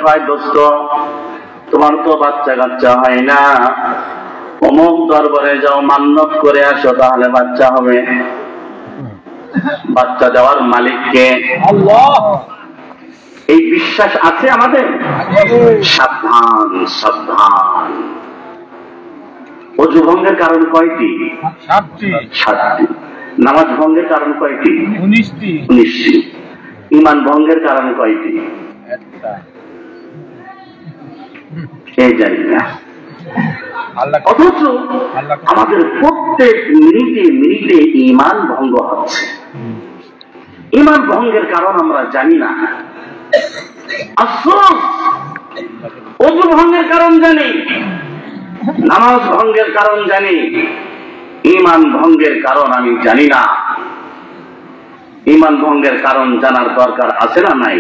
কয় দোস্ত তোমার তো বাচ্চা কাচ্চা হয় না, অমুক দরবারে যাও মান্নত করে আসো তাহলে বাচ্চা হবে। বাচ্চা দেওয়ার মালিককে আল্লাহ, এই বিশ্বাস আছে আমাদের? সাবধান সাবধান। অজু ভঙ্গের কারণ কয়টি? 7টি। নামাজ ভঙ্গের কারণ কয়টি? 19টি। ঈমান ভঙ্গের কারণ কয়টি? এই জানি না। অথচ আমাদের প্রত্যেক মিনিটে মিনিটে ঈমান ভঙ্গ হচ্ছে। ঈমান ভঙ্গের কারণ আমরা জানি না। আফসোস, ওযু ভঙ্গের কারণ জানি, নামাজ ভঙ্গের কারণ জানি, ঈমান ভঙ্গের কারণ আমি জানি না। ঈমান ভঙ্গের কারণ জানার দরকার আছে না নাই?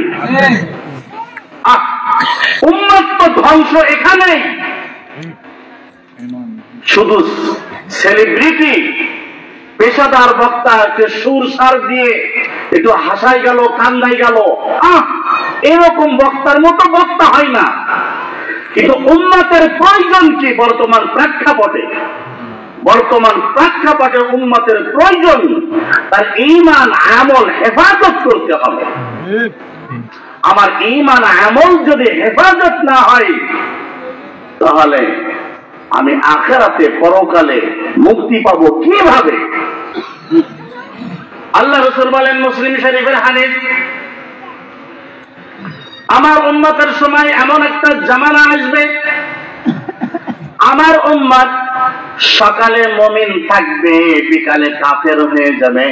উম্মত তো ধ্বংস এখানে। শুধু সেলিব্রিটি পেশাদার বক্তা একটু সুর সার দিয়ে একটু হাসাই গেল কান্দাই গেল, এরকম বক্তার মতো বক্তা হয় না। কিন্তু উম্মতের প্রয়োজন কি? বর্তমান প্রেক্ষাপটে উম্মতের প্রয়োজন তার ঈমান আমল হেফাজত করতে হবে। আমার ঈমান আমল যদি হেফাজত না হয় তাহলে আমি আখিরাতে পরকালে মুক্তি পাবো কিভাবে? আল্লাহ রাসূল বলেন, মুসলিম শরীফের হাদিস, আমার উম্মতের সময় এমন একটা জামানা আসবে, আমার উম্মত সকালে মুমিন থাকবে, বিকালে কাফের হয়ে যাবে।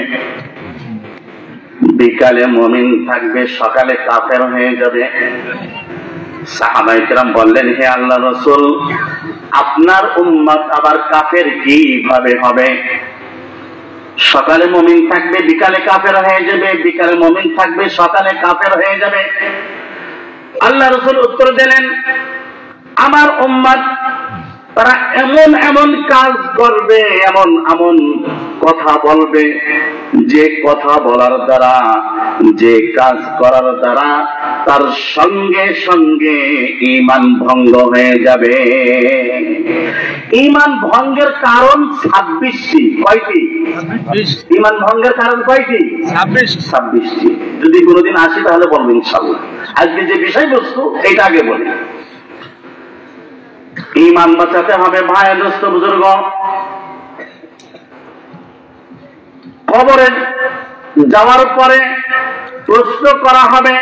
বিকালে মুমিন থাকবে, সকালে কাফের হয়ে যাবে। সাহাবায়ে কেরাম বললেন, হে আল্লাহর রাসূল, আপনার উম্মত আবার কাফের কিভাবে হবে? সকালে মুমিন থাকবে, বিকালে কাফের হয়ে যাবে, বিকালে মুমিন থাকবে, সকালে কাফের হয়ে যাবে। আল্লাহ রাসূল উত্তর দিলেন, আমার উম্মত তারা এমন এমন কাজ করবে, এমন এমন কথা বলবে, যে কথা বলার দ্বারা, যে কাজ করার দ্বারা তার সঙ্গে সঙ্গে ঈমান ভঙ্গ হয়ে যাবে। ঈমান ভঙ্গের কারণ 26টি। কয়টি? ঈমান ভঙ্গের কারণ কয়টি? 26টি। যদি কোনোদিন আসি তাহলে বলবো ইনশাআল্লাহ। আজকে যে বিষয়বস্তু এটা আগে বলি। ঈমান বাঁচাতে হবে ভাই, দোস্ত, বুজুর্গ। কবরে যাওয়ার পরে প্রশ্ন করা হবে।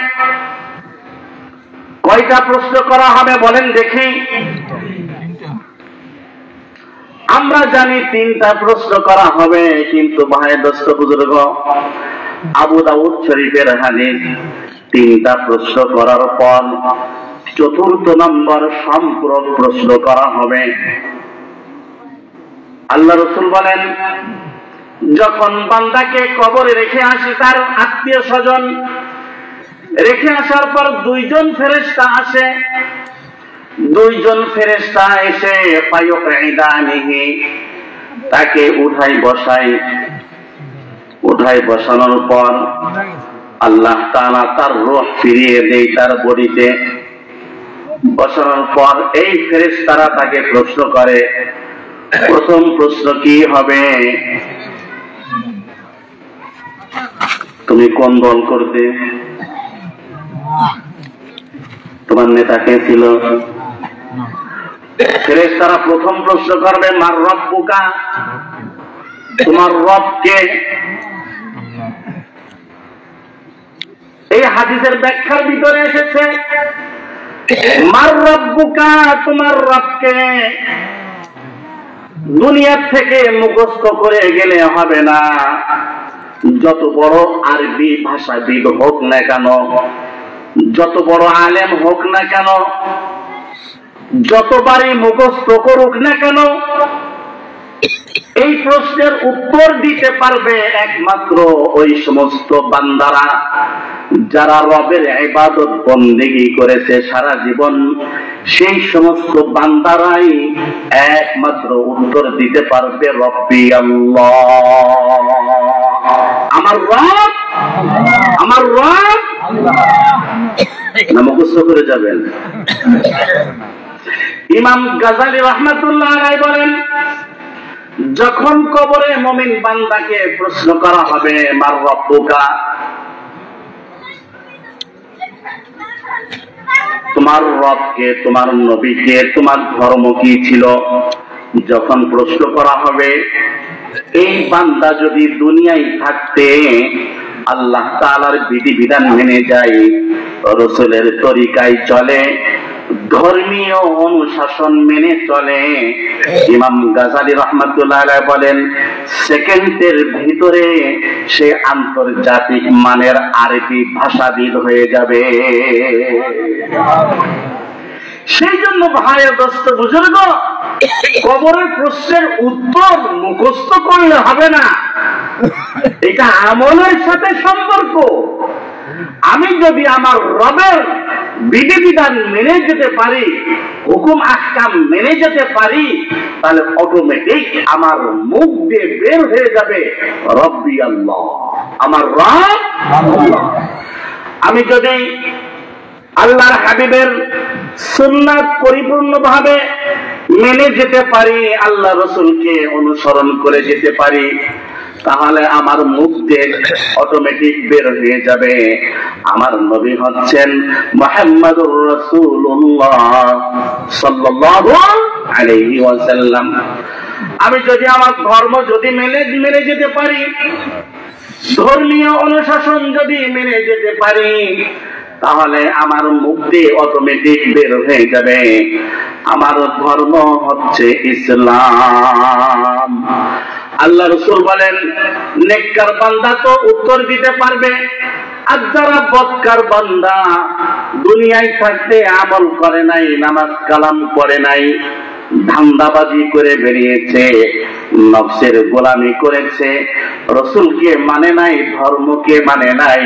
কয়টা প্রশ্ন করা হবে বলেন দেখি? আমরা জানি 3টা প্রশ্ন করা হবে, কিন্তু ভাই, দোস্ত, বুজুর্গ, আবু দাউদ শরীফের হাদিস, 3টা প্রশ্ন করার পর 4র্থ নম্বর সম্পূরক প্রশ্ন করা হবে। আল্লাহ রাসূল বলেন, যখন বান্দাকে কবরে রেখে আসে তার আত্মীয় স্বজন, রেখে আসার পর 2জন ফেরেশতা আসে। 2জন ফেরেশতা এসে ফায়ুকঈদানিহি, তাকে উঠায় বসানোর পর আল্লাহ তাআলা তার রূহ ফিরিয়ে দেয় তার বডিতে। বসানোর পর এই ফেরেশতারা তাকে প্রশ্ন করে। প্রথম প্রশ্ন কি হবে? তুমি কোন দল করতে? তোমার নেতা কে ছিল? ফেরেশতারা প্রথম প্রশ্ন করবে, মার রব্বুকা, তোমার রব কে? এই হাদিসের ব্যাখ্যার ভিতরে এসেছে, মার রব্বুকা, তোমার রবকে দুনিয়া থেকে মুখস্থ করে গেলে হবে না। যত বড় আরবি ভাষাবিদ হোক না কেন, যত বড় আলেম হোক না কেন, যতবারই মুখস্থ করুক না কেন, এই প্রশ্নের উত্তর দিতে পারবে একমাত্র ওই সমস্ত বান্দারা যারা রবের ইবাদত বন্দেগী করেছে সারা জীবন। সেই সমস্ত বান্দারাই একমাত্র উত্তর দিতে পারবে, রব্বি আল্লাহ, আমার রব না মুখস্থ করে যাবেন? ইমাম গাজালি রাহমাতুল্লাহ আলাইহি বলেন, যখন কবরে মুমিন বান্দাকে প্রশ্ন করা হবে মার রব্বুকা, তোমার রবকে, তোমার নবীকে, তোমার ধর্ম কি ছিল, যখন প্রশ্ন করা হবে, এই বান্দা যদি দুনিয়ায় থাকতে আল্লাহ তাআলার বিধিবিধান মেনে যায়, রাসূলের তরিকায় চলে, ধর্মীয় অনুশাসন মেনে চলে, ইমাম গাজালি রাহমাতুল্লাহ আলাইহি বলেন সেকেন্ডের ভিতরে সে আন্তর্জাতিক মানের আরবি ভাষাবিদ হয়ে যাবে। সেই জন্য ভাই দোস্ত বুজুর্গ, কবরের প্রশ্নের উত্তর মুখস্থ করলে হবে না, এটা আমলের সাথে সম্পর্ক। আমি যদি আমার রবের বিধিবিধান মেনে যেতে পারি, হুকুম আহকাম মেনে যেতে পারি, তাহলে অটোমেটিক আমার মুখ দিয়ে বের হয়ে যাবে রব্বি আল্লাহ, আমার রব আল্লাহ। আমি যদি আল্লাহর হাবিবের সুন্নাত পরিপূর্ণভাবে মেনে যেতে পারি, আল্লাহ রাসূলকে অনুসরণ করে যেতে পারি, তাহলে আমার মুখ দিয়ে অটোমেটিক বের হয়ে যাবে আমার নবী হচ্ছেন মুহাম্মাদুর রাসূলুল্লাহ সাল্লাল্লাহু আলাইহি ওয়াসাল্লাম। আমি যদি আমার ধর্ম যদি মেনে যেতে পারি, ধর্মীয় অনুশাসন যদি মেনে যেতে পারি, তাহলে আমার মুখ দিয়ে অটোমেটিক বের হয়ে যাবে আমার ধর্ম হচ্ছে ইসলাম। আল্লাহ রাসূল বলেন, নেককার বান্দা তো উত্তর দিতে পারবে, আর যারা বদকার বান্দা দুনিয়ায় থাকতে আমল করে নাই, নামাজ কালাম করে নাই, ধান্দাবাজি করে বেরিয়েছে, নফসের গোলামি করেছে, রাসূলকে মানে নাই, ধর্মকে মানে নাই,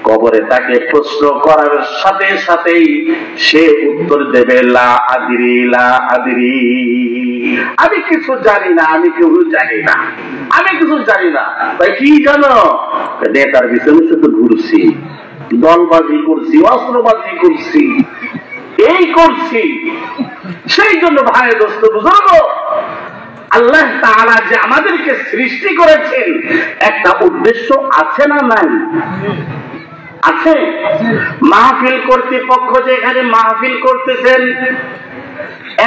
কবরে তাকে প্রশ্ন করার সাথে সাথেই সে উত্তর দেবে লা আদরি লা আদরি, আমি কিছু জানি না, আমি কেউ জানি না, আমি কিছু জানি না। ভাই কি জানো? নেতার পিছনে শুধু ঘুরছি, দলবাজি করছি, অস্ত্রবাজি করছি, এই করছি। সেই জন্য ভাই দোস্ত বুঝলো, আল্লাহ তাআলা যে আমাদেরকে সৃষ্টি করেছেন একটা উদ্দেশ্য আছে না নাই? আছে। মাহফিল কর্তৃপক্ষ যেখানে মাহফিল করতেছেন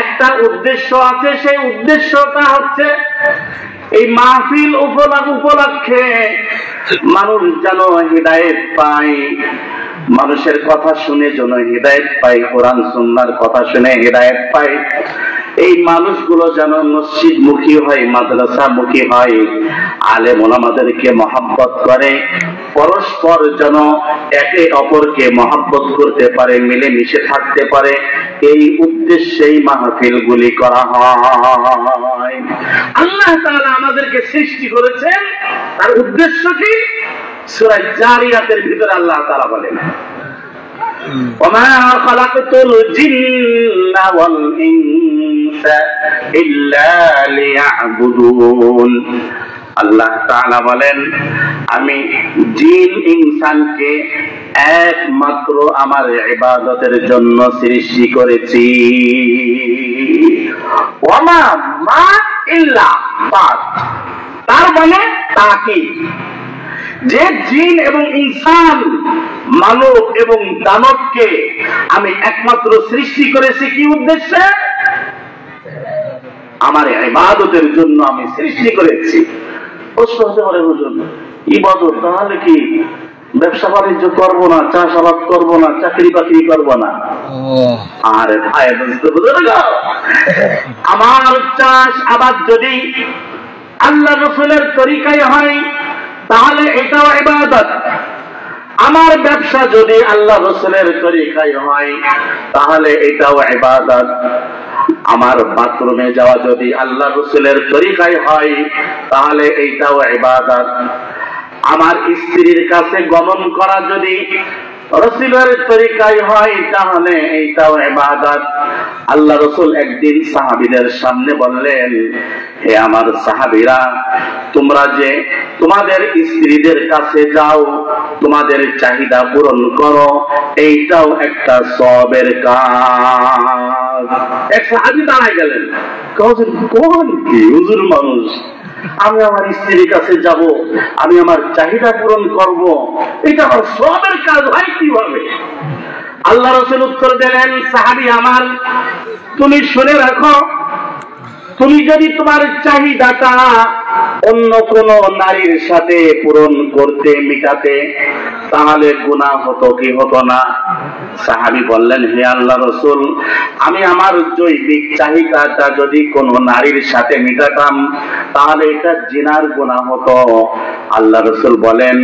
একটা উদ্দেশ্য আছে, সেই উদ্দেশ্যটা হচ্ছে এই মাহফিল উপলক্ষে মানুষ যেন হিদায়াত পায়, মানুষের কথা শুনে যেন হিদায়াত পায়, কোরআন সুন্নাহর কথা শুনে হিদায়াত পায়, এই মানুষগুলো যেন মসজিদ মুখী হয়, মাদ্রাসা মুখী হয়, আলেম ওলামাদেরকে মহব্বত করে, পরস্পর যেন একে অপরকে মহব্বত করতে পারে, মিলেমিশে থাকতে পারে, এই উদ্দেশ্যেই মাহফিল গুলি করা হয়। আল্লাহ তাআলা আমাদেরকে সৃষ্টি করেছেন, তার উদ্দেশ্য কি? সূরা জারিয়াতের ভিতরে আল্লাহ তাআলা বলেন, ওমা খালাকতুল জিন্না ওয়াল ইনসা ইল্লা লিয়াবুদুন। আল্লাহ তাআলা বলেন, আমি জিন ইনসানকে একমাত্র আমার ইবাদতের জন্য সৃষ্টি করেছি। ওমা মা ইল্লা বাদ, তার মানে তাকিদ, যে জিন এবং ইনসান, মানব এবং দানবকে আমি একমাত্র সৃষ্টি করেছি কি উদ্দেশ্যে? আমার ইবাদতের জন্য আমি সৃষ্টি করেছি। প্রশ্ন হতে পারে, হুজুর ইবাদত তাহলে কি ব্যবসা বাণিজ্য করবো না, চাষাবাদ করবো না, চাকরি বাকরি করবো না? আরে ভাই আমার চাষ আবাদ যদি আল্লাহ রাসূলের তরিকায় হয় তাহলে এটাও ইবাদত। আমার ব্যবসা যদি আল্লাহ রাসূলের তরিকায় হয় তাহলে এটাও ইবাদত। আমার বাথরুমে যাওয়া যদি আল্লাহ রাসূলের তরিকায় হয় তাহলে এইটাও ইবাদত। আমার স্ত্রীর কাছে গমন করা যদি রাসূলের তরিকায় হয় তাহলে এইটাও ইবাদত। আল্লাহ রাসূল একদিন সাহাবীদের সামনে বললেন, হে আমার সাহাবীরা, তোমরা যে তোমাদের স্ত্রীদের কাছে যাও, তোমাদের চাহিদা পূরণ করো, এইটাও একটা সওয়াবের কাজ। এক সাহাবী দাঁড়ায় গেলেন, কোন কি হুজুর মানুষ, আমি আমার স্ত্রীর কাছে যাব, আমি আমার চাহিদা পূরণ করব, এটা আমার সওয়াবের কাজ হয় কিভাবে? আল্লাহ রাসূল উত্তর দিলেন, সাহাবী আমার, তুমি শুনে রাখো, তুমি যদি তোমার চাহিদাটা অন্য কোন নারীর সাথে পূরণ করতে, মিটাতে, তাহলে গুনাহ হতো কি হতো না? সাহাবী বললেন, হে আল্লাহ রাসূল, আমি আমার জৈবিক চাহিদাটা যদি কোন নারীর সাথে মিটাতাম, তাহলে এটা জিনার গুনাহ হতো। আল্লাহ রাসূল বলেন,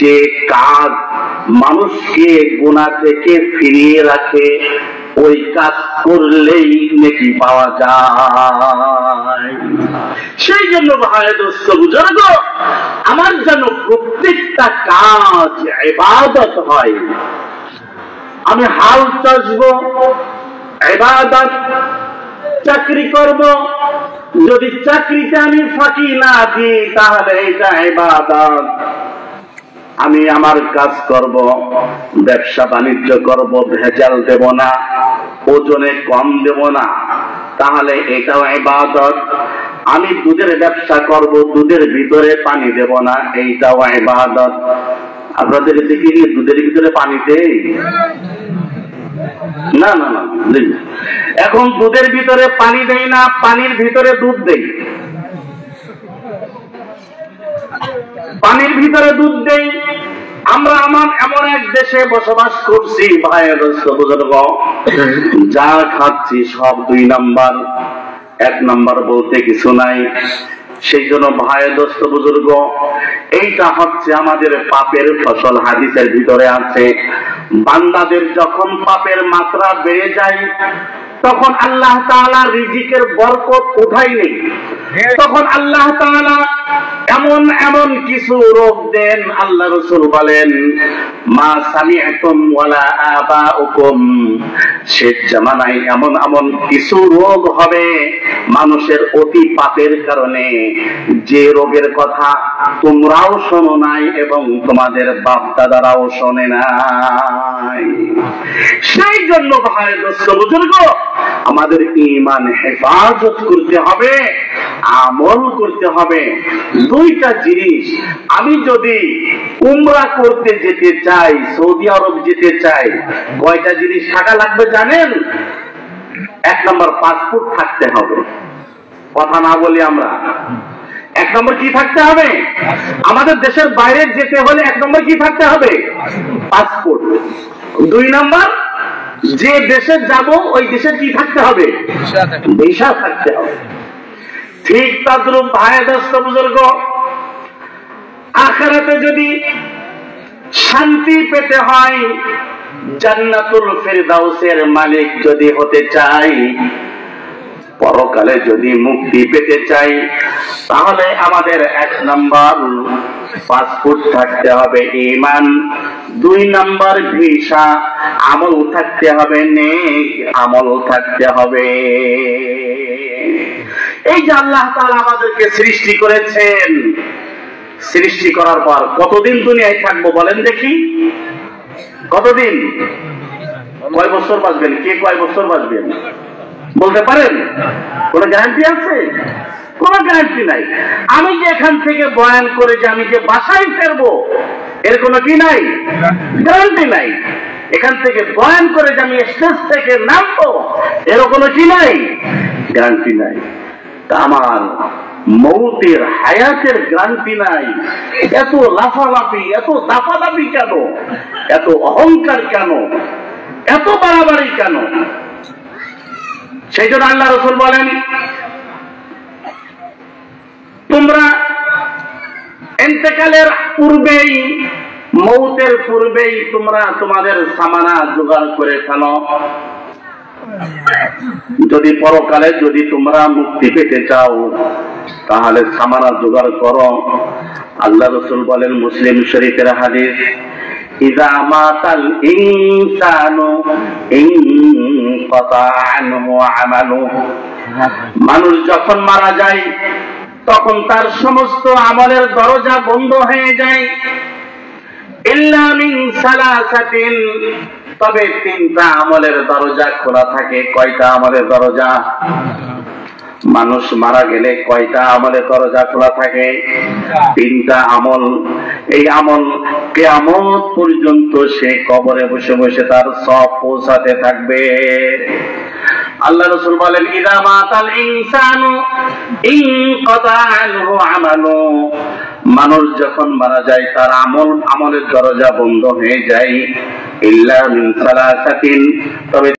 যে কাজ মানুষকে গুনাহ থেকে ফিরিয়ে রাখে, ওই কাজ করলেই নেকি পাওয়া যায়। সেই জন্য ভাই দোস্ত বুজুর্গ, আমার যেন প্রত্যেকটা কাজ ইবাদত হয়। আমি হাল চাষবো, ইবাদত। চাকরি করব, যদি চাকরিতে আমি ফাঁকি না দিই, তাহলে এটা ইবাদত। আমি আমার কাজ করব, ব্যবসা বাণিজ্য করব, ভেজাল দেব না, ওজনে কম দেব না, তাহলে এটাও ইবাদত। আমি দুধের ব্যবসা করব, দুধের ভিতরে পানি দেব না, এইটাও ইবাদত। আপনাদের দেখি দুধের ভিতরে পানি দেই? না না না, এখন দুধের ভিতরে পানি দেই না, পানির ভিতরে দুধ দেই। পানির ভিতরে দুধ দেই। আমরা এমন এক দেশে বসবাস করছি ভাইয়ের বুজুর্গ, যা খাচ্ছি সব 2 নাম্বার, 1 নাম্বার বলতে কিছু নাই। সেই জন্য ভাইয়ের দোস্ত বুজুর্গ, এইটা হচ্ছে আমাদের পাপের ফসল। হাদিসের ভিতরে আছে, বান্দাদের যখন পাপের মাত্রা বেড়ে যায়, তখন আল্লাহ তাআলা রিজিকের বরকত উঠাই নেই, তখন আল্লাহ তাআলা এমন এমন কিছু রোগ দেন। আল্লাহ রাসূল বলেন, মা সামিআতুম ওয়ালা আবাউকুম, শেষ জামানায় এমন এমন কিছু রোগ হবে মানুষের অতি পাপের কারণে, যে রোগের কথা তোমরাও শোনো নাই এবং তোমাদের বাপ দাদারাও শোনে নাই। সেই জন্য ভাই দোস্ত বুজুর্গ, আমাদের ঈমান হেফাজত করতে হবে, আমল করতে হবে। 2টা জিনিস, আমি যদি উমরা করতে যেতে চাই, সৌদি আরব যেতে চাই, কয়টা জিনিস থাকা লাগবে জানেন? 1 নম্বর পাসপোর্ট থাকতে হবে। কথা না বলি আমরা, 1 নম্বর কি থাকতে হবে? আমাদের দেশের বাইরে যেতে হলে 1 নম্বর কি থাকতে হবে? পাসপোর্ট। 2 নম্বর, যে দেশে যাব ওই দেশে কি থাকতে হবে? ভিসা থাকতে হবে। ঠিক তদ্রূপ ভাই দোস্ত বুজুর্গ, আখিরাতে যদি শান্তি পেতে হয়, জান্নাতুল ফেরদাউসের মালিক যদি হতে চাই, পরকালে যদি মুক্তি পেতে চাই, তাহলে আমাদের 1 নম্বর পাসপোর্ট থাকতে হবে, ঈমান। 2 নম্বর ভিসা, আমল থাকতে হবে, নেক আমল থাকতে হবে। এই যে আল্লাহ তাআলা আমাদেরকে সৃষ্টি করেছেন, সৃষ্টি করার পর কতদিন দুনিয়ায় থাকবো বলেন দেখি? কতদিন? কয় বছর বাঁচবেন? কে কয় বছর বাঁচবেন বলতে পারেন? কোন গ্যারান্টি আছে? কোন গ্যারান্টি নাই। আমি যে এখান থেকে বয়ান করে যে আমি যে বাসায় ফেরবো, এর কোনো কি নাই? গ্যারান্টি নাই। এখান থেকে বয়ান করে যে আমি স্টেজ থেকে নামবো, এর কোনো কি নাই? গ্যারান্টি নাই। তা আমার মৌতের, হায়াতের গ্যারান্টি নাই। এত লাফালাফি, এত দাফাদাফি কেন? এত অহংকার কেন? এত বাড়াবাড়ি কেন? সেই জন্য আল্লাহ রাসূল বলেন, তোমরা ইন্তেকালের পূর্বেই, মৌতের পূর্বেই তোমরা তোমাদের সামানা জোগাড় করে ফেলো। যদি পরকালে যদি তোমরা মুক্তি পেতে চাও, তাহলে সামানা জোগাড় করো। আল্লাহ রাসূল বলেন, মুসলিম শরীফের হাদিস, ইযা মাতাল ইনসানু ইনকাতা আনহু আমালুহু। মানুষ যখন মারা যায় তখন তার সমস্ত আমলের দরজা বন্ধ হয়ে যায়। ইল্লা মিন সালাসাতিন, তবে তিনটা আমলের দরজা খোলা থাকে। কয়টা আমলের দরজা? মানুষ মারা গেলে কয়টা আমলের দরজা খোলা থাকে? তিনটা আমল। এই আমল কিয়ামত পর্যন্ত সে কবরে বসে বসে তার সব পৌঁছাতে থাকবে। আল্লাহ রাসূল বলেন, ইযা মাতাল ইনসানু ইনকাতা আনহু আমালু। মানুষ যখন মারা যায় তার আমলের দরজা বন্ধ হয়ে যায়। ইল্লা মিন সালাসাতিন, তবে